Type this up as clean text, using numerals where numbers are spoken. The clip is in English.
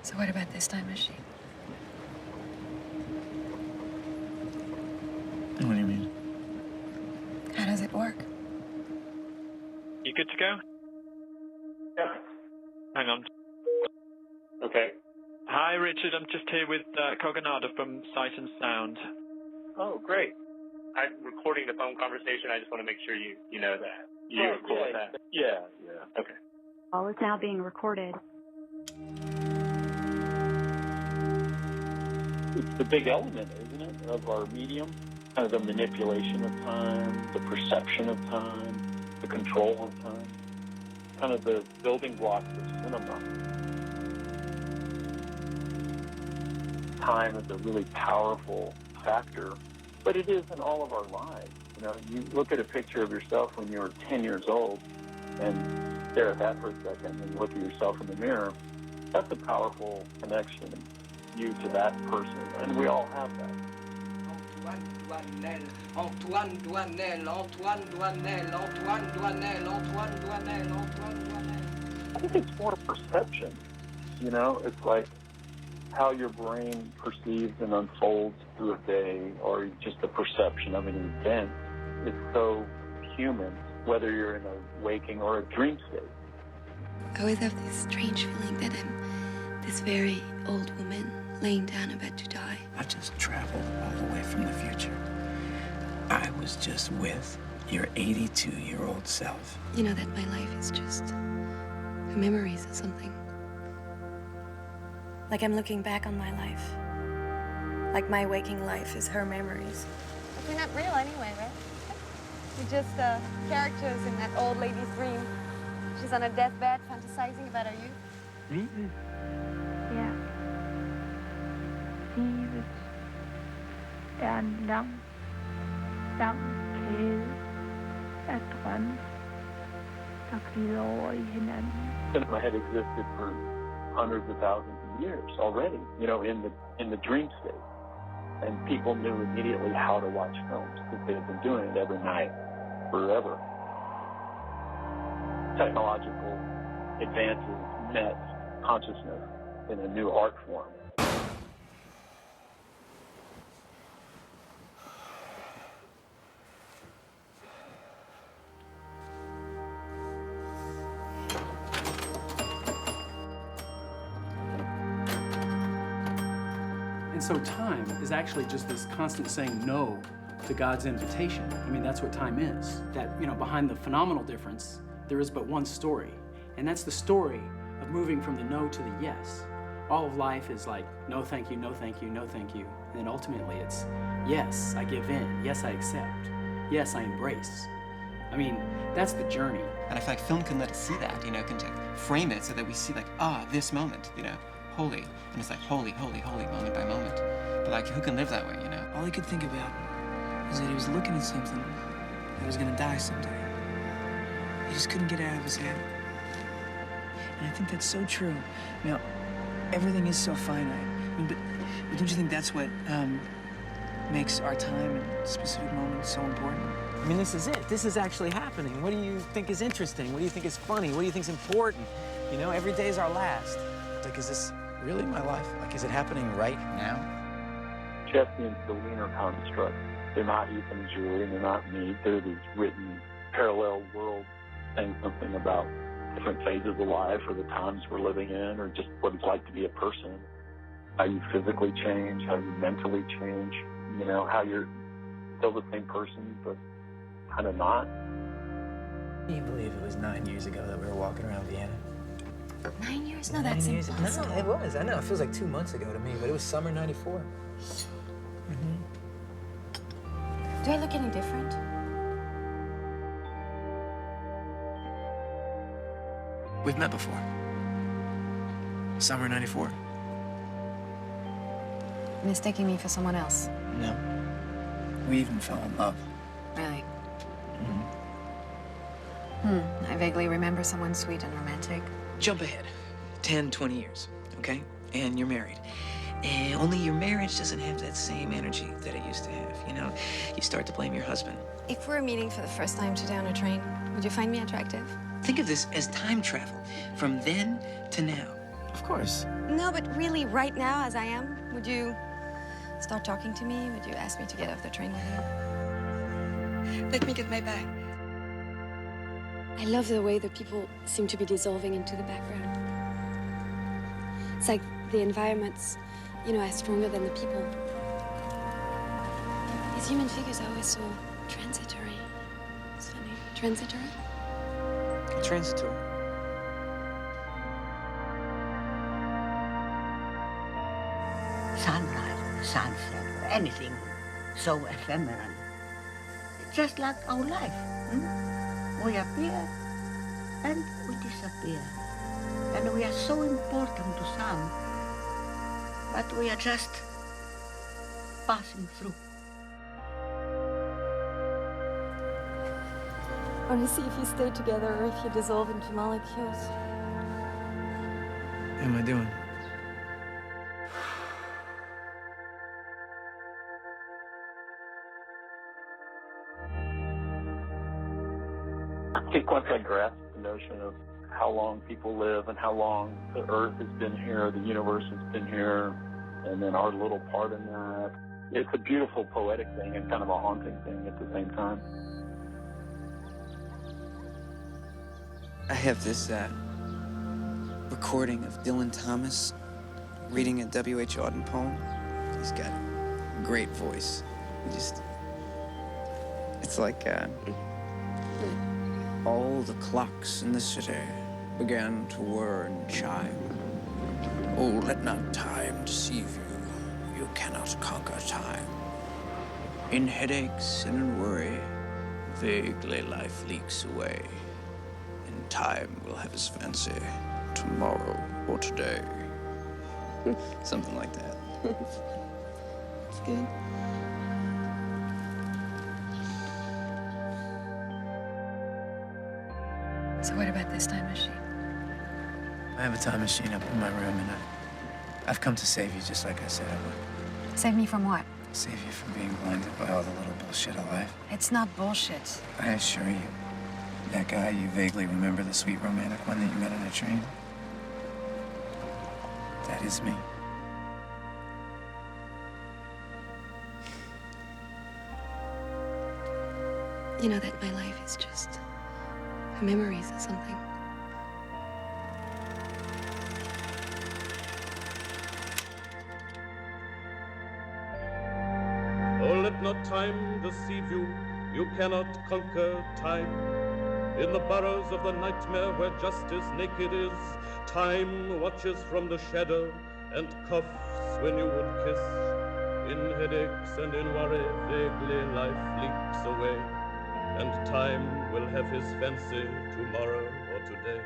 So what about this time machine? What do you mean? How does it work? You good to go? Yeah. Hang on. Okay. Hi, Richard. I'm just here with Cogonada from Sight and Sound. Oh, great. I'm recording the phone conversation. I just want to make sure you know that. You're cool with that? Yeah. Okay. All is now being recorded. It's the big element, isn't it, of our medium? Kind of the manipulation of time, the perception of time, the control of time. Kind of the building blocks of cinema. Time is a really powerful factor, but it is in all of our lives. You know, you look at a picture of yourself when you were 10 years old and stare at that for a second and look at yourself in the mirror. That's a powerful connection, you to that person, and we all have that. Antoine Douanel. I think it's more perception, you know? It's like how your brain perceives and unfolds through a day, or just the perception of an event. It's so human, whether you're in a waking or a dream state. I always have this strange feeling that I'm this very old woman laying down about to die. I just traveled all the way from the future. I was just with your 82-year-old self. You know that my life is just her memories or something. Like I'm looking back on my life. Like my waking life is her memories. But we're not real anyway, right? We're just characters in that old lady's dream. She's on a deathbed fantasizing about her youth. Livet. Ja. Livet en lang kæde af drømme, der glider over i hinanden. Cinema had existed for hundreds of thousands of years already, you know, in the dream state. And people knew immediately how to watch films because they had been doing it every night forever. Technological advances met consciousness in a new art form. And so time is actually just this constant saying no to God's invitation. I mean, that's what time is. That, you know, behind the phenomenal difference, there is but one story. And that's the story of moving from the no to the yes. All of life is like, no thank you, no thank you, no thank you. And then ultimately it's, yes, I give in. Yes, I accept. Yes, I embrace. I mean, that's the journey. And I feel like film can let us see that, you know, can frame it so that we see like, this moment, you know, holy. And it's like holy, holy, holy, moment by moment. But like, who can live that way, you know? All he could think about was that he was looking at something that was gonna die someday. He just couldn't get it out of his head. And I think that's so true. Now, everything is so finite. I mean, but don't you think that's what makes our time and specific moments so important? I mean, this is it. This is actually happening. What do you think is interesting? What do you think is funny? What do you think is important? You know, every day is our last. It's like, is this really my life? Like, is it happening right now? Jesse and Celine are constructs. They're not Ethan and Julie, they're not me. They're these written parallel worlds saying something about different phases of life or the times we're living in or just what it's like to be a person. How you physically change, how you mentally change, you know, how you're still the same person but kind of not. Can you believe it was 9 years ago that we were walking around Vienna? 9 years? No, that's impossible. No, it was. I know. It feels like 2 months ago to me, but it was summer '94. Do I look any different? We've met before. Summer '94. Mistaking me for someone else? No. We even fell in love. Really? I vaguely remember someone sweet and romantic. Jump ahead 10, 20 years, okay? And you're married. And only your marriage doesn't have that same energy that it used to have, you know? You start to blame your husband. If we're meeting for the first time today on a train, would you find me attractive? Think of this as time travel, from then to now. Of course. No, but really, right now, as I am, would you start talking to me? Would you ask me to get off the train with you? Let me get my bag. I love the way the people seem to be dissolving into the background. It's like the environments, you know, are stronger than the people. These human figures are always so transitory. It's funny. Transitory? Transitory. Sunrise, sunset, anything so ephemeral. Just like our life. We appear and we disappear. And we are so important to some, but we are just passing through. I want to see if you stay together or if you dissolve into molecules. How am I doing? I think once I grasped the notion of how long people live and how long the Earth has been here, the universe has been here, and then our little part in that, it's a beautiful poetic thing and kind of a haunting thing at the same time. I have this recording of Dylan Thomas reading a W.H. Auden poem. He's got a great voice. It's like all the clocks in the city began to whir and chime. Oh, let not time deceive you. You cannot conquer time. In headaches and in worry, vaguely life leaks away. And time will have his fancy, tomorrow or today. Something like that. It's good. So what about this time machine? I have a time machine up in my room, and I've come to save you just like I said I would. Save me from what? Save you from being blinded by all the little bullshit of life. It's not bullshit. I assure you, that guy you vaguely remember, the sweet romantic one that you met on a train, that is me. You know that my life is just memories or something. Oh, let not time deceive you. You cannot conquer time. In the burrows of the nightmare where justice naked is, time watches from the shadow and coughs when you would kiss. In headaches and in worry, vaguely life leaks away, and time will have his fancy tomorrow or today.